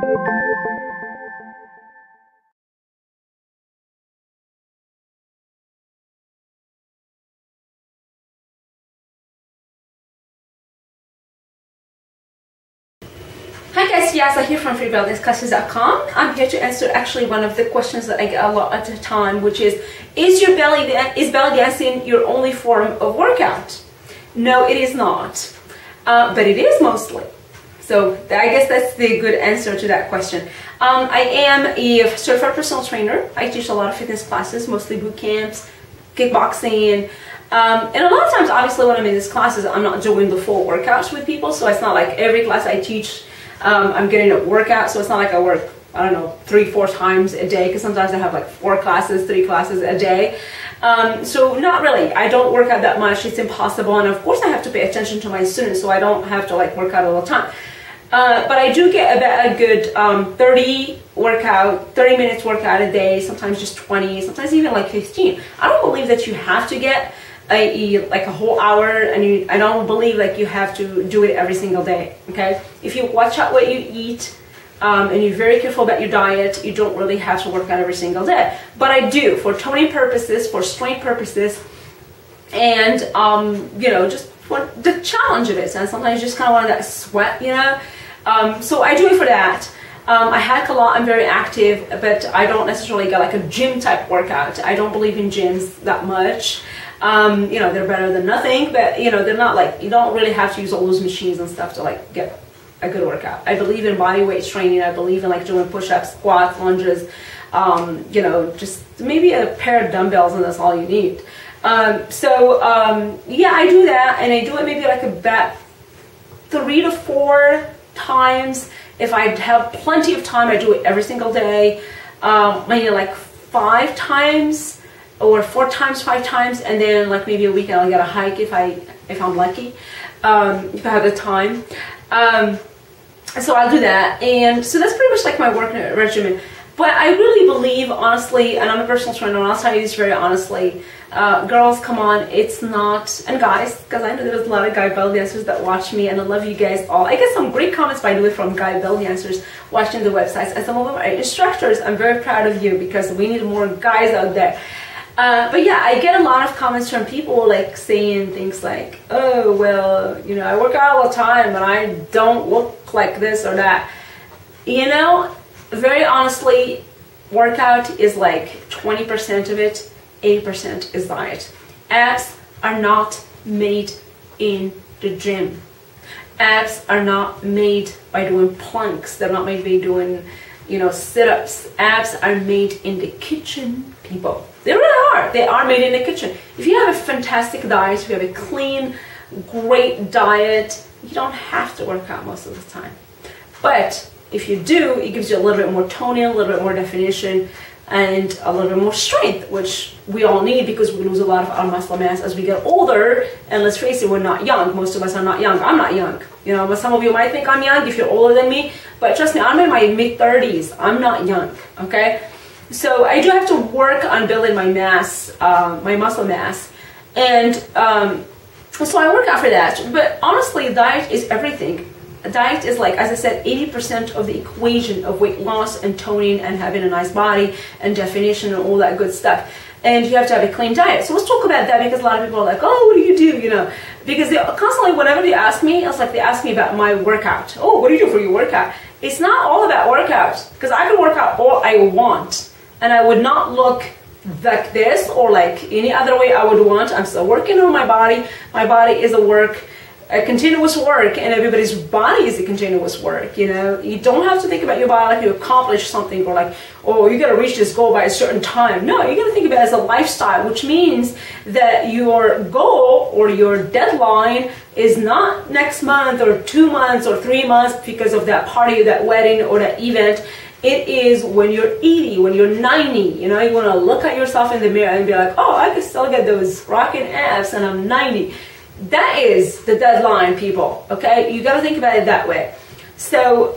Hi guys, Yasa here from freebellydanceclasses.com. I'm here to answer actually one of the questions that I get a lot at the time, which is belly dancing your only form of workout? No, it is not, but it is mostly. So I guess that's the good answer to that question. I am a certified personal trainer. I teach a lot of fitness classes, mostly boot camps, kickboxing, and a lot of times, obviously, when I'm in these classes, I'm not doing the full workouts with people. So it's not like every class I teach, I'm getting a workout. So it's not like I work, I don't know, 3-4 times a day, because sometimes I have like 4 classes, 3 classes a day. So not really. I don't work out that much. It's impossible. And of course, I have to pay attention to my students, so I don't have to like work out all the time. But I do get about a good 30 minutes workout a day, sometimes just 20, sometimes even like 15. I don't believe that you have to get like a whole hour, and I don't believe like you have to do it every single day, okay? If you watch out what you eat, and you're very careful about your diet, you don't really have to work out every single day. But I do, for toning purposes, for strength purposes, and you know, just for the challenge of it. And sometimes you just kind of want that sweat, you know? So I do it for that. I hack a lot, I'm very active, but I don't necessarily get like a gym type workout. I don't believe in gyms that much. You know, they're better than nothing, but you know, they're not like, you don't really have to use all those machines and stuff to like get a good workout. I believe in body weight training. I believe in like doing push-ups, squats, lunges, you know, just maybe a pair of dumbbells, and that's all you need. Yeah, I do that, and I do it maybe like about 3 to 4 times. If I have plenty of time, I do it every single day, maybe like 5 times or 4 times, 5 times, and then like maybe a weekend I'll get a hike if I'm lucky, if I have the time. So I'll do that, and so that's pretty much like my work regimen. But I really believe, honestly, and I'm a personal trainer, and I'll tell you this very honestly, girls, come on, it's not, and guys, because I know there's a lot of guy belly dancers that watch me, and I love you guys all. I get some great comments, by the way, from guy belly dancers watching the websites, and some of them are instructors. I'm very proud of you, because we need more guys out there. But yeah, I get a lot of comments from people like saying things like, oh, well, you know, I work out all the time and I don't look like this or that. You know, very honestly, workout is like 20% of it, 80% is diet. Abs are not made in the gym. Abs are not made by doing planks. They're not made by doing, you know, sit-ups. Abs are made in the kitchen, people. They really are. They are made in the kitchen. If you have a fantastic diet, if you have a clean, great diet, you don't have to work out most of the time. But if you do, it gives you a little bit more toning, a little bit more definition, and a little bit more strength, which we all need because we lose a lot of our muscle mass as we get older. And let's face it, we're not young. Most of us are not young. I'm not young. You know, but some of you might think I'm young if you're older than me. But trust me, I'm in my mid-30s. I'm not young, okay? So I do have to work on building my mass, my muscle mass. And so I work out for that. But honestly, diet is everything. Diet is like, as I said, 80% of the equation of weight loss and toning and having a nice body and definition and all that good stuff. And you have to have a clean diet. So let's talk about that, because a lot of people are like, oh, what do you do? You know, because they constantly, whenever they ask me, it's like they ask me about my workout. Oh, what do you do for your workout? It's not all about workouts, because I can work out all I want. And I would not look like this or like any other way I would want. I'm still working on my body. My body is a continuous work, and everybody's body is a continuous work. You know, you don't have to think about your body like you accomplish something, or like, oh, you got to reach this goal by a certain time. No, you got to think about it as a lifestyle, which means that your goal or your deadline is not next month or 2 months or 3 months because of that party, that wedding, or that event. It is when you're 80, when you're 90, you know, you want to look at yourself in the mirror and be like, oh, I can still get those rocking abs and I'm 90. That is the deadline, people, okay? You got to think about it that way. So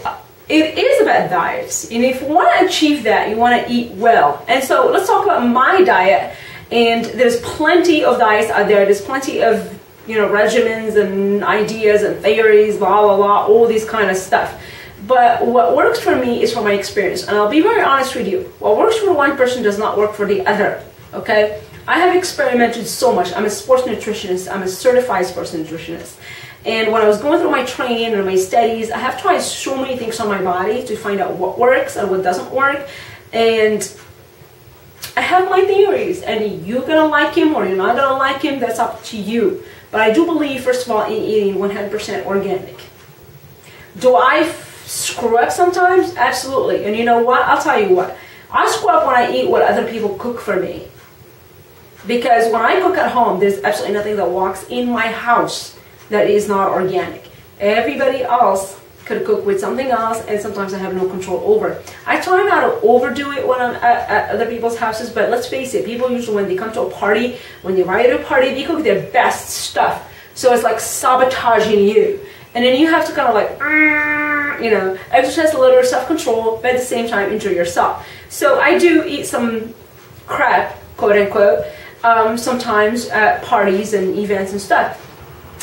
it is about diets. And if you want to achieve that, you want to eat well. And so let's talk about my diet. And there's plenty of diets out there. There's plenty of, you know, regimens and ideas and theories, blah, blah, blah, all this kind of stuff. But what works for me is from my experience. And I'll be very honest with you. What works for one person does not work for the other, okay? I have experimented so much. I'm a sports nutritionist. I'm a certified sports nutritionist. And when I was going through my training and my studies, I have tried so many things on my body to find out what works and what doesn't work. And I have my theories, and you're gonna like him or you're not gonna like him, that's up to you. But I do believe, first of all, in eating 100% organic. Do I screw up sometimes? Absolutely. And you know what? I'll tell you what. I screw up when I eat what other people cook for me. Because when I cook at home, there's absolutely nothing that walks in my house that is not organic. Everybody else could cook with something else, and sometimes I have no control over. I try not to overdo it when I'm at other people's houses, but let's face it, people usually, when they come to a party, when they invite to a party, they cook their best stuff. So it's like sabotaging you. And then you have to kind of like, you know, exercise a little self-control, but at the same time enjoy yourself. So I do eat some crap, quote unquote, sometimes at parties and events and stuff.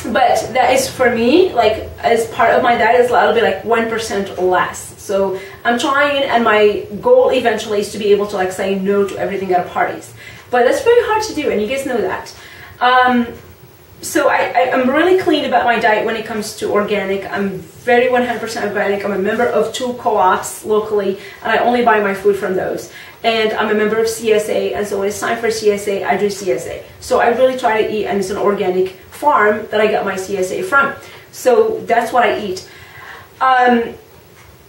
But that is, for me, like, as part of my diet, is a little bit like 1% less. So I'm trying, and my goal eventually is to be able to like say no to everything at parties. But that's very hard to do, and you guys know that. So I'm really clean about my diet when it comes to organic. I'm very 100% organic. I'm a member of 2 co-ops locally, and I only buy my food from those. And I'm a member of CSA, and so when it's time for CSA, I do CSA. So I really try to eat, and it's an organic farm that I got my CSA from. So that's what I eat. I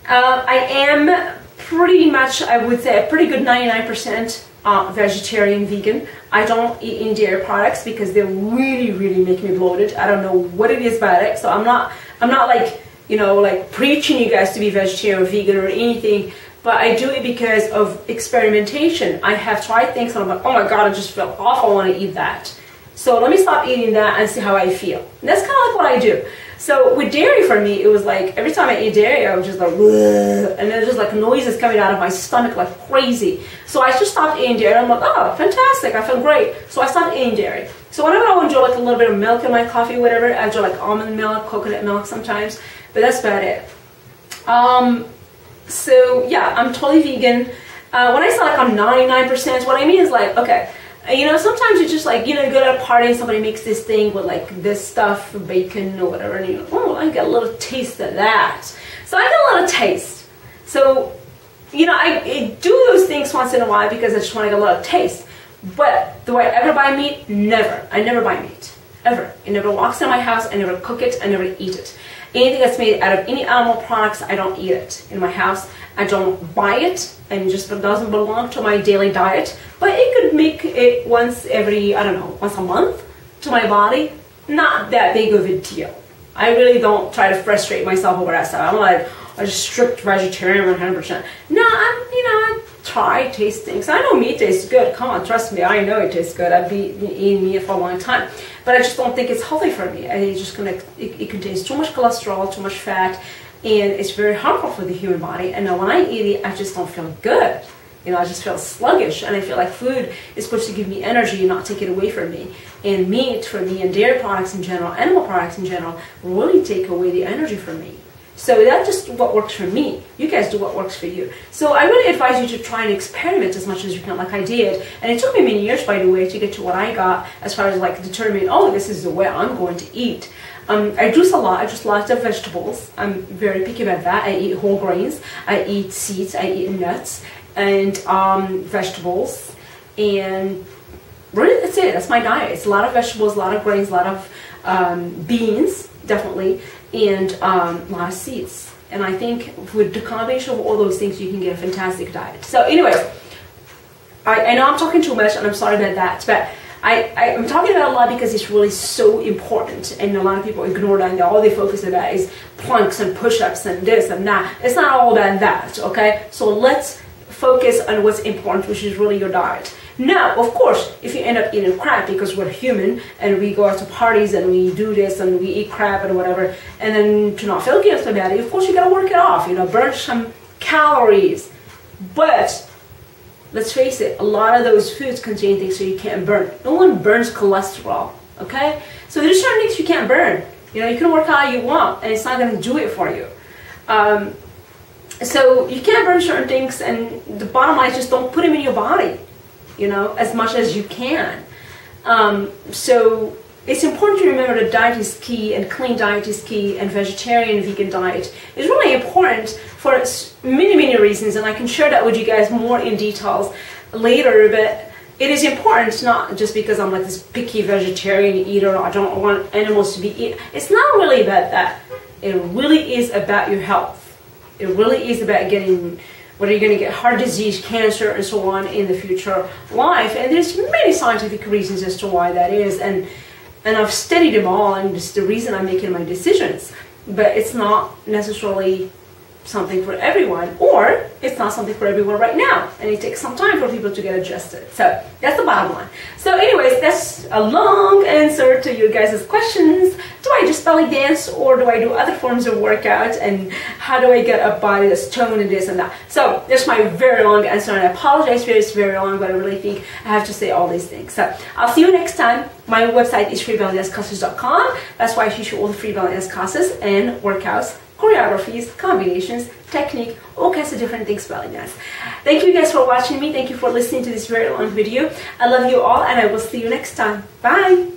am pretty much, I would say, a pretty good 99% vegetarian, vegan. I don't eat any dairy products because they really make me bloated. I don't know what it is about it. So I'm not like, you know, like preaching you guys to be vegetarian or vegan or anything. But I do it because of experimentation. I have tried things and I'm like, oh my God, I just feel awful, I want to eat that. So let me stop eating that and see how I feel. And that's kind of like what I do. So with dairy, for me, it was like every time I ate dairy, I was just like, bleh, and there's just like noises coming out of my stomach like crazy. So I just stopped eating dairy. I'm like, oh, fantastic, I feel great. So I stopped eating dairy. So whenever I enjoy like a little bit of milk in my coffee, whatever, I enjoy like almond milk, coconut milk sometimes, but that's about it. So yeah, I'm totally vegan. When I say like I'm 99%, what I mean is like, okay, you know, sometimes you just like, you know, you go to a party and somebody makes this thing with like this stuff, bacon or whatever, and you know, oh, I get a little taste of that. So I get a little taste. So, you know, I do those things once in a while because I just want to get a little taste. But do I ever buy meat? Never. I never buy meat. Ever. It never walks in my house. I never cook it. I never eat it. Anything that's made out of any animal products, I don't eat it in my house. I don't buy it, and it just doesn't belong to my daily diet. But it could make it once every, I don't know, once a month to my body. Not that big of a deal. I really don't try to frustrate myself over that stuff. I'm like a strict vegetarian 100%. No, I try, taste things. I know meat tastes good. Come on, trust me, I know it tastes good. I've been eating meat for a long time. But I just don't think it's healthy for me. It's just it contains too much cholesterol, too much fat, and it's very harmful for the human body. And now when I eat it, I just don't feel good. You know, I just feel sluggish, and I feel like food is supposed to give me energy and not take it away from me. And meat for me, and dairy products in general, animal products in general, really take away the energy from me. So that's just what works for me. You guys do what works for you. So I really advise you to try and experiment as much as you can, like I did. And it took me many years, by the way, to get to what I got as far as like determining, oh, this is the way I'm going to eat. I juice a lot. I juice lots of vegetables. I'm very picky about that. I eat whole grains. I eat seeds. I eat nuts and vegetables. And really, that's it. That's my diet. It's a lot of vegetables, a lot of grains, a lot of beans, definitely, and a lot of seeds. And I think with the combination of all those things, you can get a fantastic diet. So anyways, I know I'm talking too much, and I'm sorry about that, but I'm talking about it a lot because it's really so important, and a lot of people ignore that, and all they focus about is planks and push-ups and this and that. It's not all about that, okay? So let's focus on what's important, which is really your diet. Now, of course, if you end up eating crap, because we're human and we go out to parties and we do this and we eat crap and whatever, and then to not feel guilty about it, of course you gotta work it off, you know, burn some calories. But let's face it, a lot of those foods contain things so you can't burn. No one burns cholesterol, okay? So there's certain things you can't burn. You know, you can work out all you want, and it's not gonna do it for you. So you can't burn certain things, and the bottom line is just don't put them in your body, you know, as much as you can. So it's important to remember that diet is key, and clean diet is key, and vegetarian and vegan diet is really important for many reasons, and I can share that with you guys more in details later. But it is important, not just because I'm like this picky vegetarian eater, I don't want animals to be eaten. It's not really about that. It really is about your health. It really is about getting, whether you're going to get heart disease, cancer, and so on in the future life. And there's many scientific reasons as to why that is. And I've studied them all, and it's the reason I'm making my decisions. But it's not necessarily something for everyone, or it's not something for everyone right now, and it takes some time for people to get adjusted. So that's the bottom line. So anyways, that's a long answer to you guys' questions. Do I just belly dance, or do I do other forms of workout, and how do I get a body that's toned and this and that? So that's my very long answer, and I apologize for it's very long, but I really think I have to say all these things. So I'll see you next time. My website is freebellydanceclasses.com. That's why I teach you all the free belly dance classes and workouts, choreographies, combinations, technique, all kinds of different things belly dance. Thank you guys for watching me. Thank you for listening to this very long video. I love you all, and I will see you next time. Bye.